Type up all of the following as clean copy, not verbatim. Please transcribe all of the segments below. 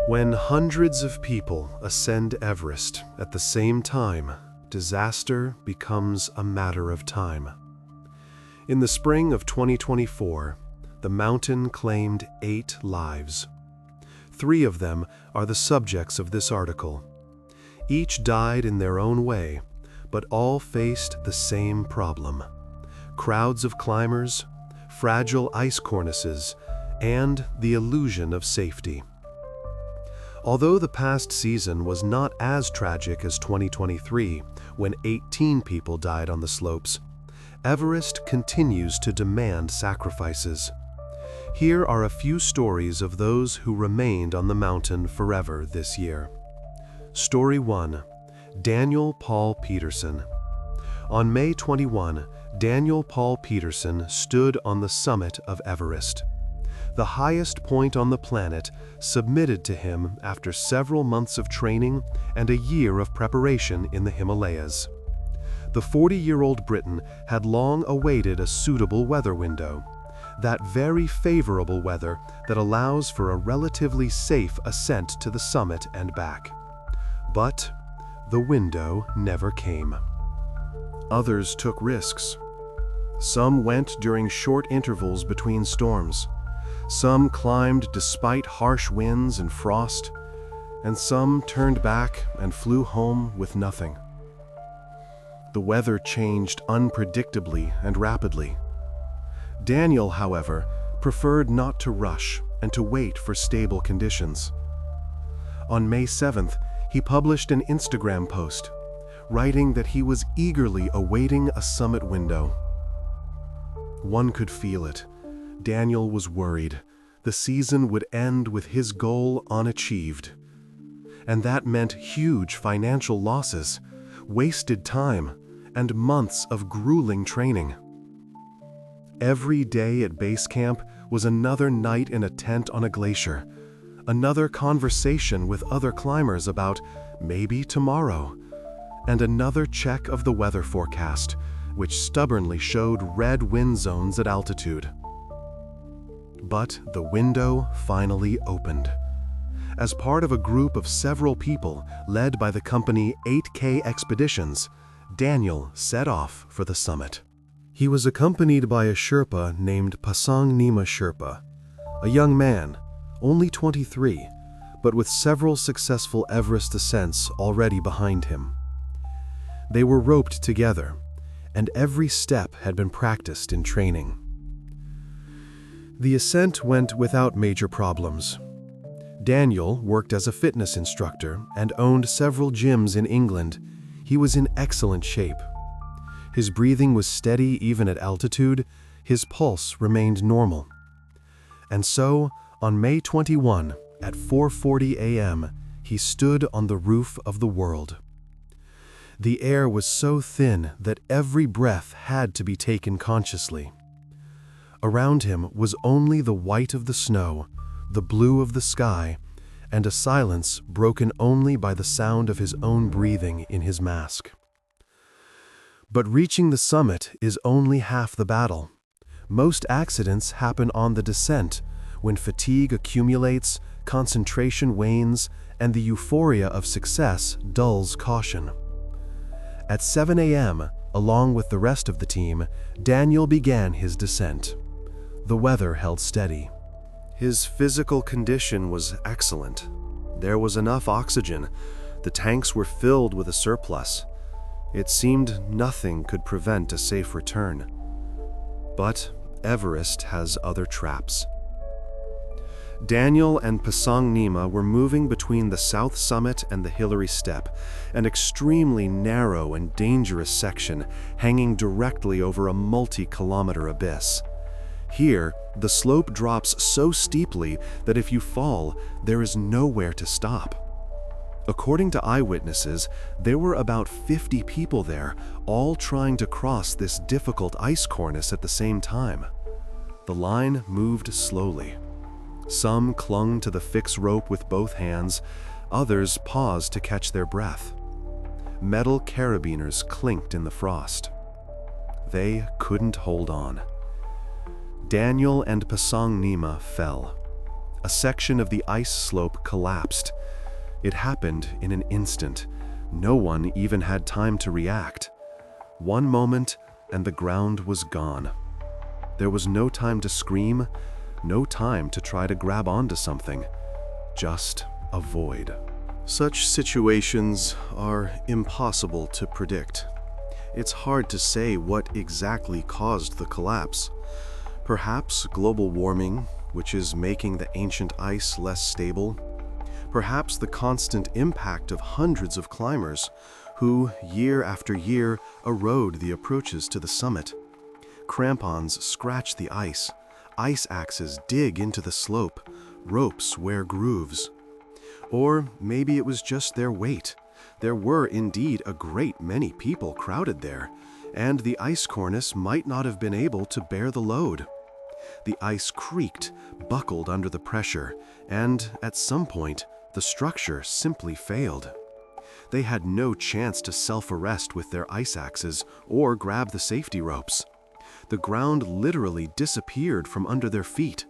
When hundreds of people ascend Everest at the same time, disaster becomes a matter of time. In the spring of 2024, the mountain claimed 8 lives. 3 of them are the subjects of this article. Each died in their own way, but all faced the same problem: crowds of climbers, fragile ice cornices, and the illusion of safety. Although the past season was not as tragic as 2023, when 18 people died on the slopes, Everest continues to demand sacrifices. Here are a few stories of those who remained on the mountain forever this year. Story 1. Daniel Paul Peterson. On May 21, Daniel Paul Peterson stood on the summit of Everest. The highest point on the planet, submitted to him after several months of training and a year of preparation in the Himalayas. The 40-year-old Briton had long awaited a suitable weather window, that very favorable weather that allows for a relatively safe ascent to the summit and back. But the window never came. Others took risks. Some went during short intervals between storms. Some climbed despite harsh winds and frost, and some turned back and flew home with nothing. The weather changed unpredictably and rapidly. Daniel, however, preferred not to rush and to wait for stable conditions. On May 7th, he published an Instagram post, writing that he was eagerly awaiting a summit window. One could feel it. Daniel was worried. The season would end with his goal unachieved. And that meant huge financial losses, wasted time, and months of grueling training. Every day at base camp was another night in a tent on a glacier, another conversation with other climbers about maybe tomorrow, and another check of the weather forecast, which stubbornly showed red wind zones at altitude. But the window finally opened. As part of a group of several people led by the company 8K Expeditions, Daniel set off for the summit. He was accompanied by a Sherpa named Pasang Nima Sherpa, a young man, only 23, but with several successful Everest ascents already behind him. They were roped together, and every step had been practiced in training. The ascent went without major problems. Daniel worked as a fitness instructor and owned several gyms in England. He was in excellent shape. His breathing was steady even at altitude. His pulse remained normal. And so, on May 21, at 4:40 a.m., he stood on the roof of the world. The air was so thin that every breath had to be taken consciously. Around him was only the white of the snow, the blue of the sky, and a silence broken only by the sound of his own breathing in his mask. But reaching the summit is only half the battle. Most accidents happen on the descent, when fatigue accumulates, concentration wanes, and the euphoria of success dulls caution. At 7 a.m., along with the rest of the team, Daniel began his descent. The weather held steady. His physical condition was excellent. There was enough oxygen. The tanks were filled with a surplus. It seemed nothing could prevent a safe return. But Everest has other traps. Daniel and Pasang Nima were moving between the south summit and the Hillary Step, an extremely narrow and dangerous section hanging directly over a multi-kilometer abyss. Here, the slope drops so steeply that if you fall, there is nowhere to stop. According to eyewitnesses, there were about 50 people there, all trying to cross this difficult ice cornice at the same time. The line moved slowly. Some clung to the fixed rope with both hands, others paused to catch their breath. Metal carabiners clinked in the frost. They couldn't hold on. Daniel and Pasang Nima fell. A section of the ice slope collapsed. It happened in an instant. No one even had time to react. One moment, and the ground was gone. There was no time to scream, no time to try to grab onto something. Just a void. Such situations are impossible to predict. It's hard to say what exactly caused the collapse. Perhaps global warming, which is making the ancient ice less stable. Perhaps the constant impact of hundreds of climbers who, year after year, erode the approaches to the summit. Crampons scratch the ice axes dig into the slope, ropes wear grooves. Or maybe it was just their weight. There were indeed a great many people crowded there, and the ice cornice might not have been able to bear the load. The ice creaked, buckled under the pressure, and at some point, the structure simply failed. They had no chance to self-arrest with their ice axes or grab the safety ropes. The ground literally disappeared from under their feet.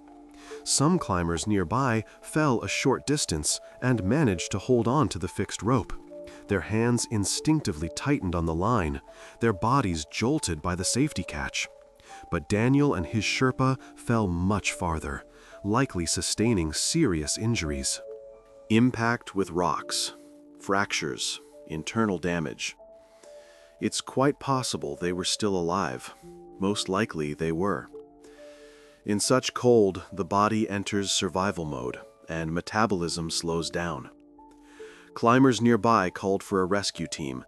Some climbers nearby fell a short distance and managed to hold on to the fixed rope. Their hands instinctively tightened on the line, their bodies jolted by the safety catch. But Daniel and his Sherpa fell much farther, likely sustaining serious injuries. Impact with rocks, fractures, internal damage. It's quite possible they were still alive. Most likely they were. In such cold, the body enters survival mode, and metabolism slows down. Climbers nearby called for a rescue team,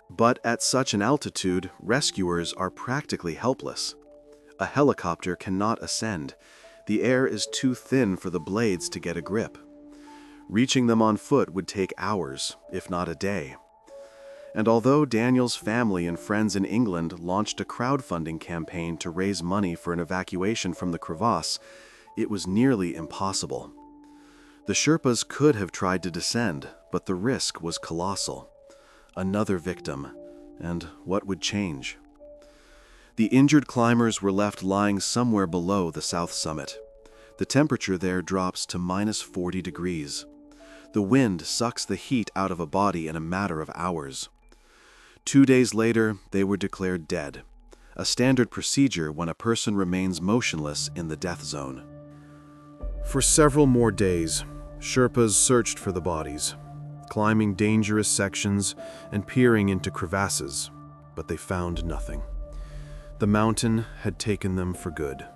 but at such an altitude, rescuers are practically helpless. A helicopter cannot ascend. The air is too thin for the blades to get a grip. Reaching them on foot would take hours, if not a day. And although Daniel's family and friends in England launched a crowdfunding campaign to raise money for an evacuation from the crevasse, it was nearly impossible. The Sherpas could have tried to descend, but the risk was colossal. Another victim, and what would change? The injured climbers were left lying somewhere below the south summit. The temperature there drops to -40 degrees. The wind sucks the heat out of a body in a matter of hours. 2 days later, they were declared dead, a standard procedure when a person remains motionless in the death zone. For several more days, Sherpas searched for the bodies, climbing dangerous sections and peering into crevasses, but they found nothing. The mountain had taken them for good.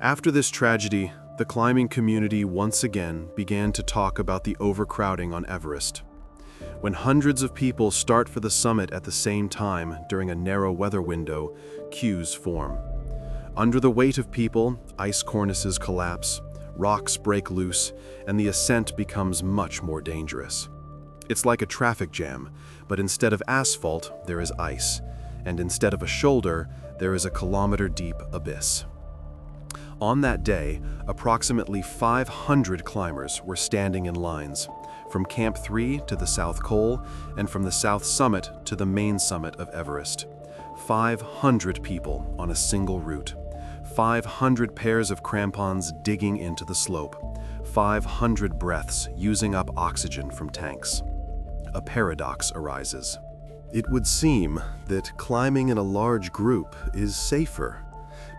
After this tragedy, the climbing community once again began to talk about the overcrowding on Everest. When hundreds of people start for the summit at the same time during a narrow weather window, queues form. Under the weight of people, ice cornices collapse, rocks break loose, and the ascent becomes much more dangerous. It's like a traffic jam, but instead of asphalt, there is ice, and instead of a shoulder, there is a kilometer-deep abyss. On that day, approximately 500 climbers were standing in lines, from Camp 3 to the South Col, and from the South Summit to the main summit of Everest. 500 people on a single route. 500 pairs of crampons digging into the slope. 500 breaths using up oxygen from tanks. A paradox arises. It would seem that climbing in a large group is safer.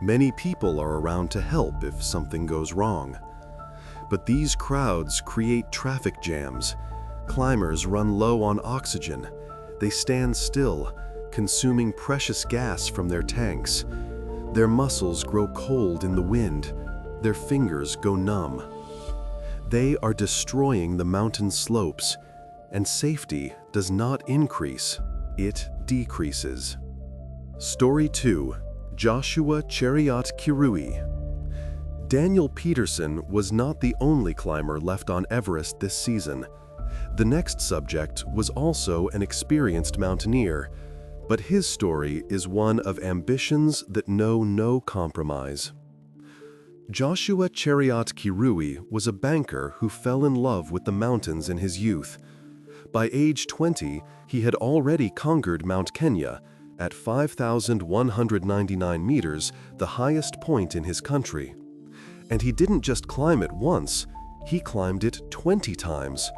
Many people are around to help if something goes wrong. But these crowds create traffic jams. Climbers run low on oxygen. They stand still, consuming precious gas from their tanks. Their muscles grow cold in the wind. Their fingers go numb. They are destroying the mountain slopes, and safety does not increase, it decreases. Story 2. Joshua Chariot Kirui. Daniel Peterson was not the only climber left on Everest this season. The next subject was also an experienced mountaineer, but his story is one of ambitions that know no compromise. Joshua Chariot Kirui was a banker who fell in love with the mountains in his youth. By age 20, he had already conquered Mount Kenya at 5,199 meters, the highest point in his country. And he didn't just climb it once, he climbed it 20 times.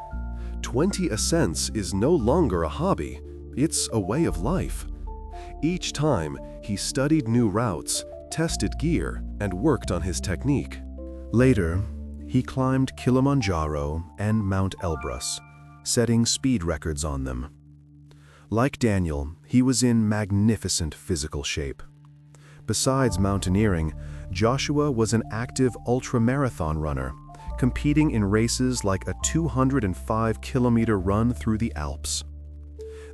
20 ascents is no longer a hobby, it's a way of life. Each time, he studied new routes, tested gear, and worked on his technique. Later, he climbed Kilimanjaro and Mount Elbrus, setting speed records on them. Like Daniel, he was in magnificent physical shape. Besides mountaineering, Joshua was an active ultramarathon runner, competing in races like a 205-kilometer run through the Alps.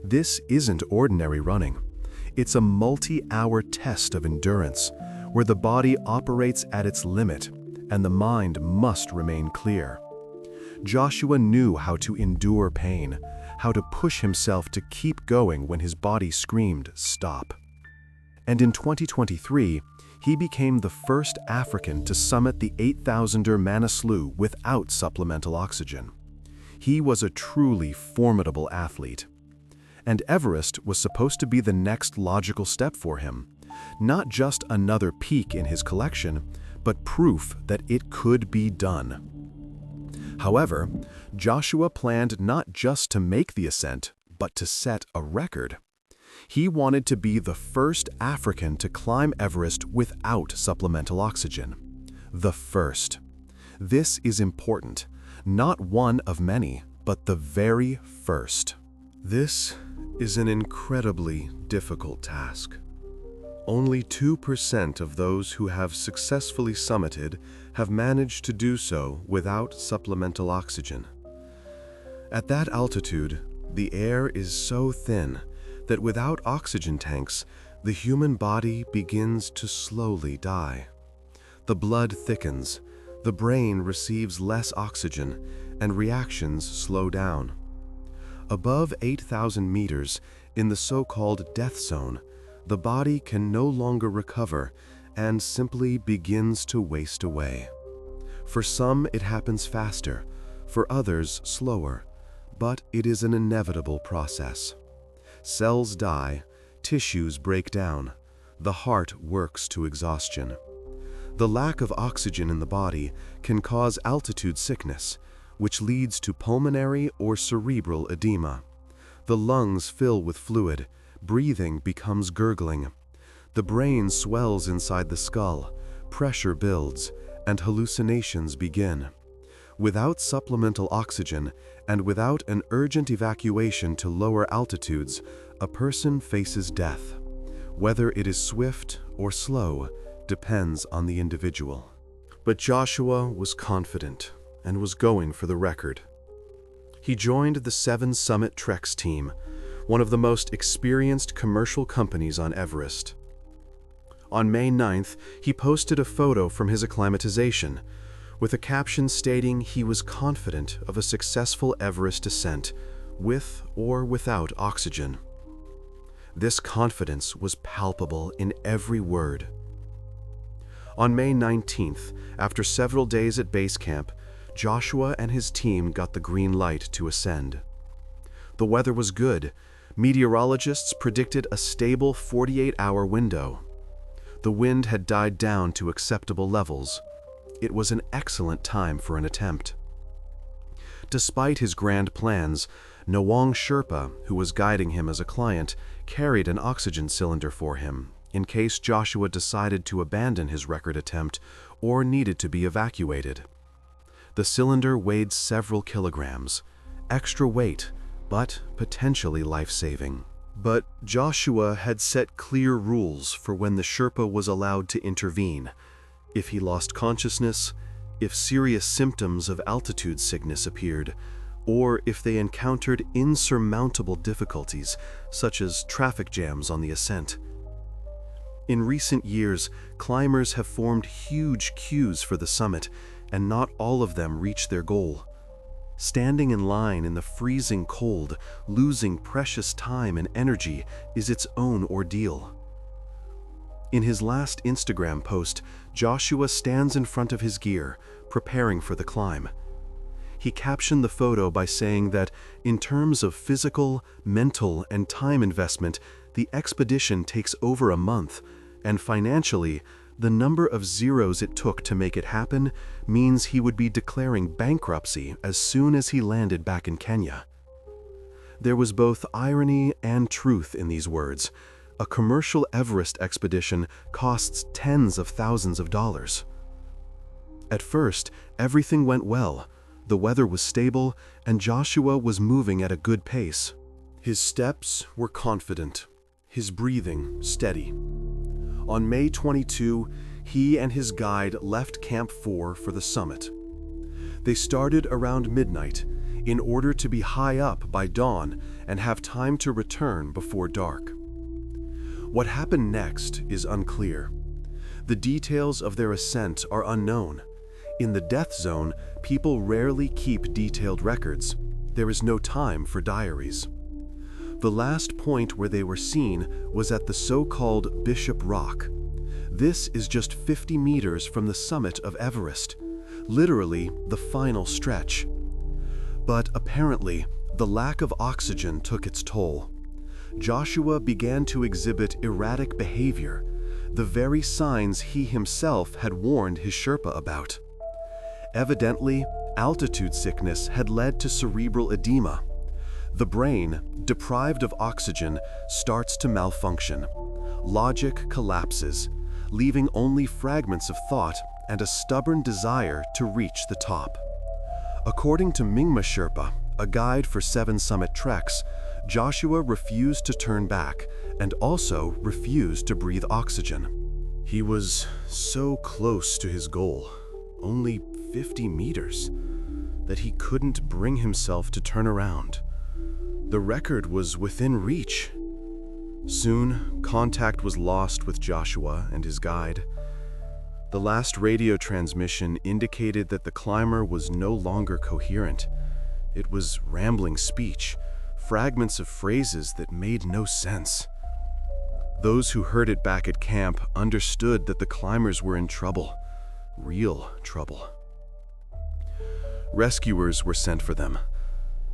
This isn't ordinary running. It's a multi-hour test of endurance, where the body operates at its limit and the mind must remain clear. Joshua knew how to endure pain, how to push himself to keep going when his body screamed, "Stop." And in 2023, he became the first African to summit the 8,000er Manaslu without supplemental oxygen. He was a truly formidable athlete. And Everest was supposed to be the next logical step for him, not just another peak in his collection, but proof that it could be done. However, Joshua planned not just to make the ascent, but to set a record. He wanted to be the first African to climb Everest without supplemental oxygen. The first. This is important. Not one of many, but the very first. This is an incredibly difficult task. Only 2% of those who have successfully summited have managed to do so without supplemental oxygen. At that altitude, the air is so thin that without oxygen tanks, the human body begins to slowly die. The blood thickens, the brain receives less oxygen, and reactions slow down. Above 8,000 meters, in the so-called death zone, the body can no longer recover and simply begins to waste away. For some, it happens faster, for others, slower, but it is an inevitable process. Cells die, tissues break down, the heart works to exhaustion. The lack of oxygen in the body can cause altitude sickness, which leads to pulmonary or cerebral edema. The lungs fill with fluid, breathing becomes gurgling. The brain swells inside the skull, pressure builds, and hallucinations begin. Without supplemental oxygen and without an urgent evacuation to lower altitudes, a person faces death. Whether it is swift or slow depends on the individual. But Joshua was confident and was going for the record. He joined the 7 Summit Treks team, one of the most experienced commercial companies on Everest. On May 9th, he posted a photo from his acclimatization, with a caption stating he was confident of a successful Everest ascent, with or without oxygen. This confidence was palpable in every word. On May 19th, after several days at base camp, Joshua and his team got the green light to ascend. The weather was good. Meteorologists predicted a stable 48-hour window. The wind had died down to acceptable levels. It was an excellent time for an attempt. Despite his grand plans, Nawang Sherpa, who was guiding him as a client, carried an oxygen cylinder for him, in case Joshua decided to abandon his record attempt or needed to be evacuated. The cylinder weighed several kilograms, extra weight, but potentially life-saving. But Joshua had set clear rules for when the Sherpa was allowed to intervene. If he lost consciousness, if serious symptoms of altitude sickness appeared, or if they encountered insurmountable difficulties, such as traffic jams on the ascent. In recent years, climbers have formed huge queues for the summit, and not all of them reach their goal. Standing in line in the freezing cold, losing precious time and energy, is its own ordeal. In his last Instagram post, Joshua stands in front of his gear, preparing for the climb. He captioned the photo by saying that, in terms of physical, mental, and time investment, the expedition takes over a month, and financially, The number of zeros it took to make it happen means he would be declaring bankruptcy as soon as he landed back in Kenya. There was both irony and truth in these words. A commercial Everest expedition costs tens of thousands of dollars. At first, everything went well. The weather was stable, and Joshua was moving at a good pace. His steps were confident, his breathing steady. On May 22, he and his guide left Camp 4 for the summit. They started around midnight in order to be high up by dawn and have time to return before dark. What happened next is unclear. The details of their ascent are unknown. In the death zone, people rarely keep detailed records. There is no time for diaries. The last point where they were seen was at the so-called Bishop Rock. This is just 50 meters from the summit of Everest, literally the final stretch. But apparently, the lack of oxygen took its toll. Joshua began to exhibit erratic behavior, the very signs he himself had warned his Sherpa about. Evidently, altitude sickness had led to cerebral edema. The brain, deprived of oxygen, starts to malfunction. Logic collapses, leaving only fragments of thought and a stubborn desire to reach the top. According to Mingma Sherpa, a guide for 7 summit treks, Joshua refused to turn back and also refused to breathe oxygen. He was so close to his goal, only 50 meters, that he couldn't bring himself to turn around. The record was within reach. Soon, contact was lost with Joshua and his guide. The last radio transmission indicated that the climber was no longer coherent. It was rambling speech, fragments of phrases that made no sense. Those who heard it back at camp understood that the climbers were in trouble, real trouble. Rescuers were sent for them.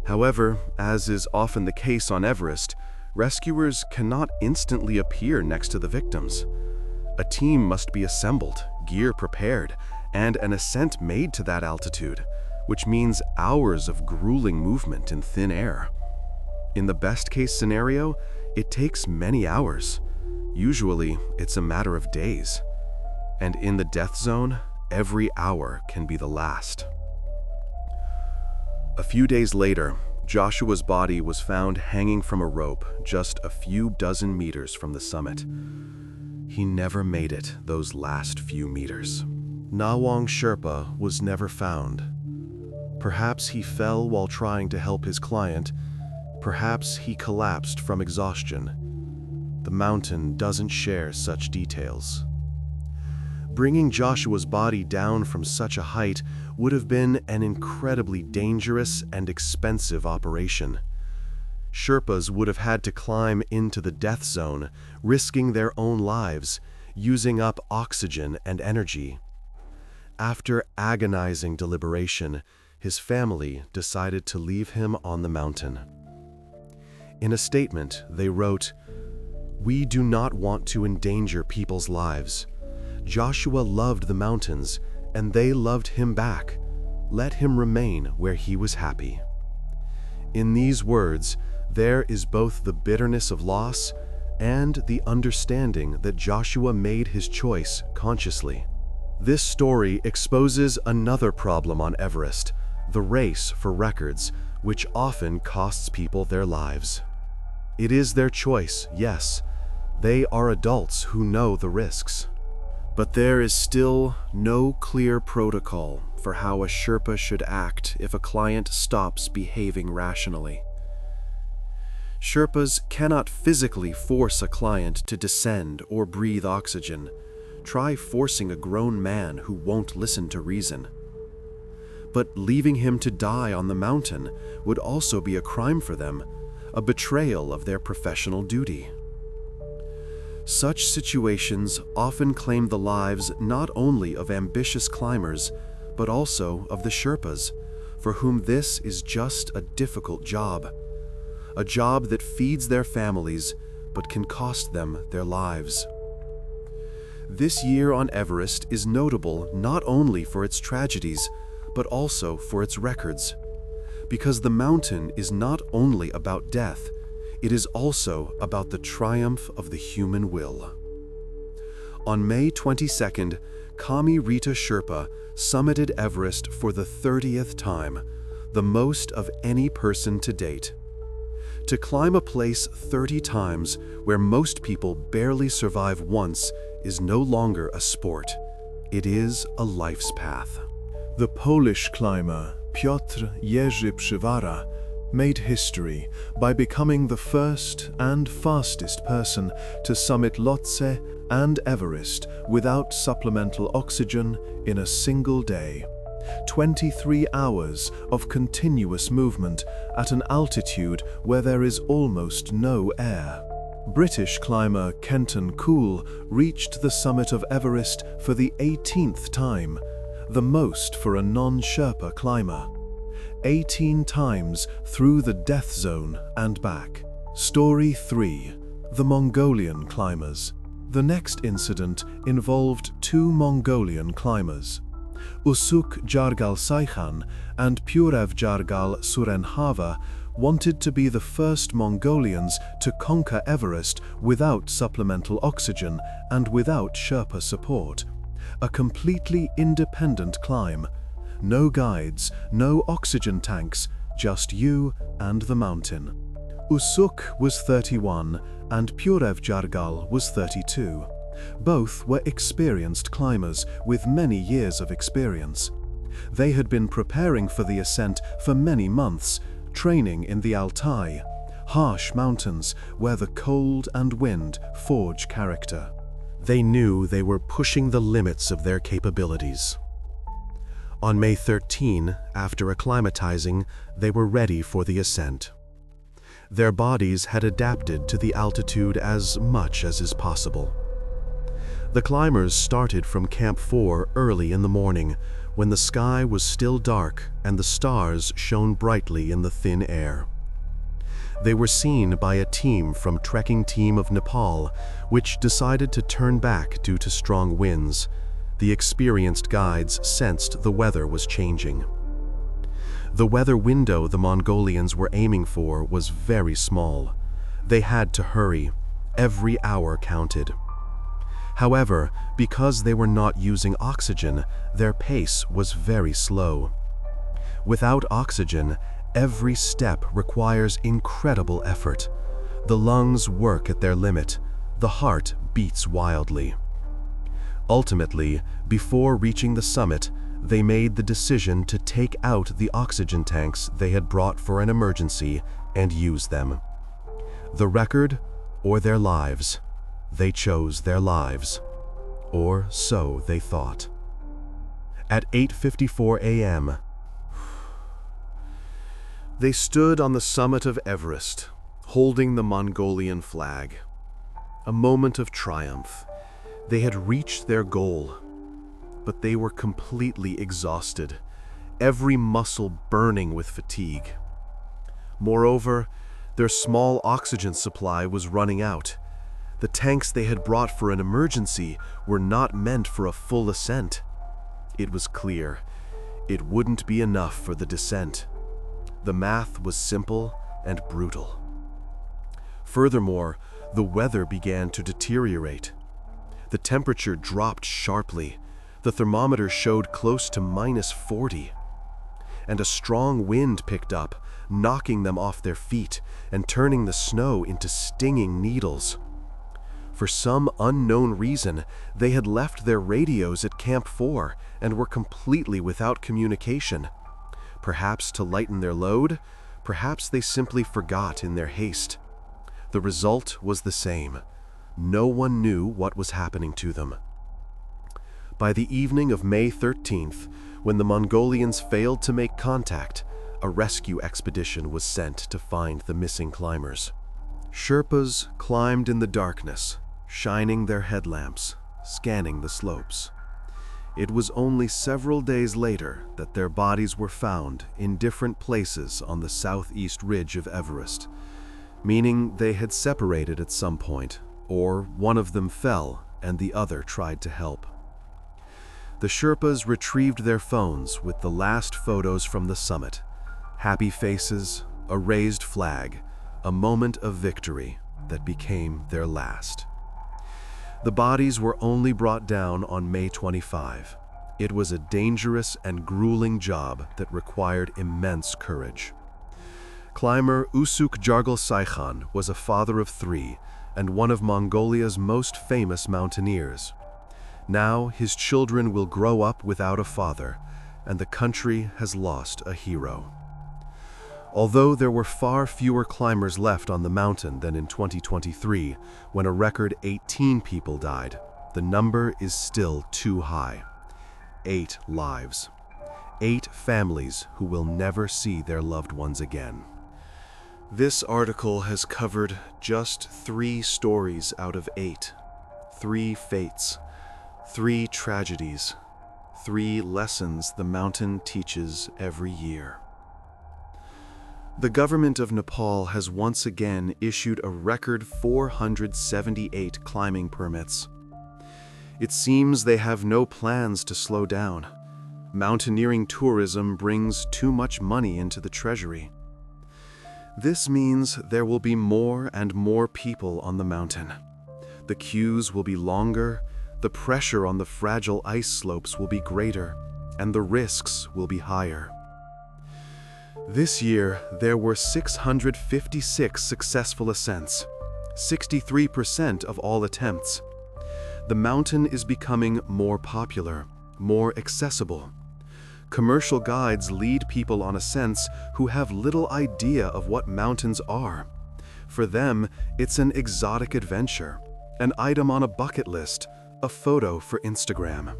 However, as is often the case on Everest, rescuers cannot instantly appear next to the victims. A team must be assembled, gear prepared, and an ascent made to that altitude, which means hours of grueling movement in thin air. In the best-case scenario, it takes many hours. Usually, it's a matter of days. And in the death zone, every hour can be the last. A few days later, Joshua's body was found hanging from a rope just a few dozen meters from the summit. He never made it those last few meters. Nawang Sherpa was never found. Perhaps he fell while trying to help his client. Perhaps he collapsed from exhaustion. The mountain doesn't share such details. Bringing Joshua's body down from such a height would have been an incredibly dangerous and expensive operation. Sherpas would have had to climb into the death zone, risking their own lives, using up oxygen and energy. After agonizing deliberation, his family decided to leave him on the mountain. In a statement, they wrote, "We do not want to endanger people's lives. Joshua loved the mountains, and they loved him back. Let him remain where he was happy." In these words, there is both the bitterness of loss and the understanding that Joshua made his choice consciously. This story exposes another problem on Everest, the race for records, which often costs people their lives. It is their choice, yes. They are adults who know the risks. But there is still no clear protocol for how a Sherpa should act if a client stops behaving rationally. Sherpas cannot physically force a client to descend or breathe oxygen. Try forcing a grown man who won't listen to reason. But leaving him to die on the mountain would also be a crime for them, a betrayal of their professional duty. Such situations often claim the lives not only of ambitious climbers, but also of the Sherpas, for whom this is just a difficult job. A job that feeds their families, but can cost them their lives. This year on Everest is notable not only for its tragedies, but also for its records. Because the mountain is not only about death, it is also about the triumph of the human will. On May 22nd, Kami Rita Sherpa summited Everest for the 30th time, the most of any person to date. To climb a place 30 times where most people barely survive once is no longer a sport. It is a life's path. The Polish climber Piotr Jerzy Przywara made history by becoming the first and fastest person to summit Lhotse and Everest without supplemental oxygen in a single day. 23 hours of continuous movement at an altitude where there is almost no air. British climber Kenton Cool reached the summit of Everest for the 18th time, the most for a non-Sherpa climber. 18 times through the death zone and back. Story 3. The Mongolian climbers. The next incident involved two Mongolian climbers. Usuk Jargal Saikhan and Purev Jargal Surenhava wanted to be the first Mongolians to conquer Everest without supplemental oxygen and without Sherpa support. A completely independent climb. No guides, no oxygen tanks, just you and the mountain. Usuk was 31 and Purev Jargal was 32. Both were experienced climbers with many years of experience. They had been preparing for the ascent for many months, training in the Altai, harsh mountains where the cold and wind forge character. They knew they were pushing the limits of their capabilities. On May 13, after acclimatizing, they were ready for the ascent. Their bodies had adapted to the altitude as much as is possible. The climbers started from Camp 4 early in the morning, when the sky was still dark and the stars shone brightly in the thin air. They were seen by a team from trekking team of Nepal, which decided to turn back due to strong winds. The experienced guides sensed the weather was changing. The weather window the Mongolians were aiming for was very small. They had to hurry. Every hour counted. However, because they were not using oxygen, their pace was very slow. Without oxygen, every step requires incredible effort. The lungs work at their limit. The heart beats wildly. Ultimately, before reaching the summit, they made the decision to take out the oxygen tanks they had brought for an emergency and use them. The record or their lives? They chose their lives. Or so they thought. At 8:54 a.m., they stood on the summit of Everest, holding the Mongolian flag. A moment of triumph. They had reached their goal, but they were completely exhausted, every muscle burning with fatigue. Moreover, their small oxygen supply was running out. The tanks they had brought for an emergency were not meant for a full ascent. It was clear. It wouldn't be enough for the descent. The math was simple and brutal. Furthermore, the weather began to deteriorate. The temperature dropped sharply. The thermometer showed close to -40. And a strong wind picked up, knocking them off their feet and turning the snow into stinging needles. For some unknown reason, they had left their radios at Camp 4 and were completely without communication. Perhaps to lighten their load, perhaps they simply forgot in their haste. The result was the same. No one knew what was happening to them. By the evening of May 13th, when the Mongolians failed to make contact, a rescue expedition was sent to find the missing climbers. Sherpas climbed in the darkness, shining their headlamps, scanning the slopes. It was only several days later that their bodies were found in different places on the southeast ridge of Everest, meaning they had separated at some point, or one of them fell and the other tried to help. The Sherpas retrieved their phones with the last photos from the summit. Happy faces, a raised flag, a moment of victory that became their last. The bodies were only brought down on May 25. It was a dangerous and grueling job that required immense courage. Climber Usuk Jargal Saikhan was a father of 3 and one of Mongolia's most famous mountaineers. Now his children will grow up without a father, and the country has lost a hero. Although there were far fewer climbers left on the mountain than in 2023, when a record 18 people died, the number is still too high. 8 lives. 8 families who will never see their loved ones again. This article has covered just 3 stories out of 8. 3 fates. 3 tragedies. 3 lessons the mountain teaches every year. The government of Nepal has once again issued a record 478 climbing permits. It seems they have no plans to slow down. Mountaineering tourism brings too much money into the treasury. This means there will be more and more people on the mountain. The queues will be longer, the pressure on the fragile ice slopes will be greater, and the risks will be higher. This year, there were 656 successful ascents, 63% of all attempts. The mountain is becoming more popular, more accessible. Commercial guides lead people on ascents who have little idea of what mountains are. For them, it's an exotic adventure, an item on a bucket list, a photo for Instagram.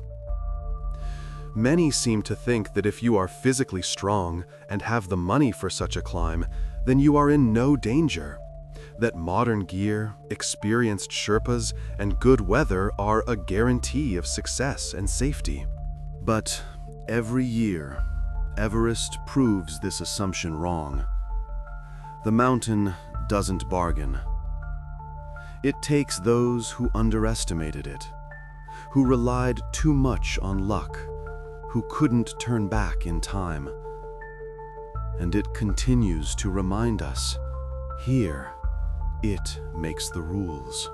Many seem to think that if you are physically strong and have the money for such a climb, then you are in no danger. That modern gear, experienced Sherpas, and good weather are a guarantee of success and safety. But every year, Everest proves this assumption wrong. The mountain doesn't bargain. It takes those who underestimated it, who relied too much on luck, who couldn't turn back in time. And it continues to remind us, here, it makes the rules.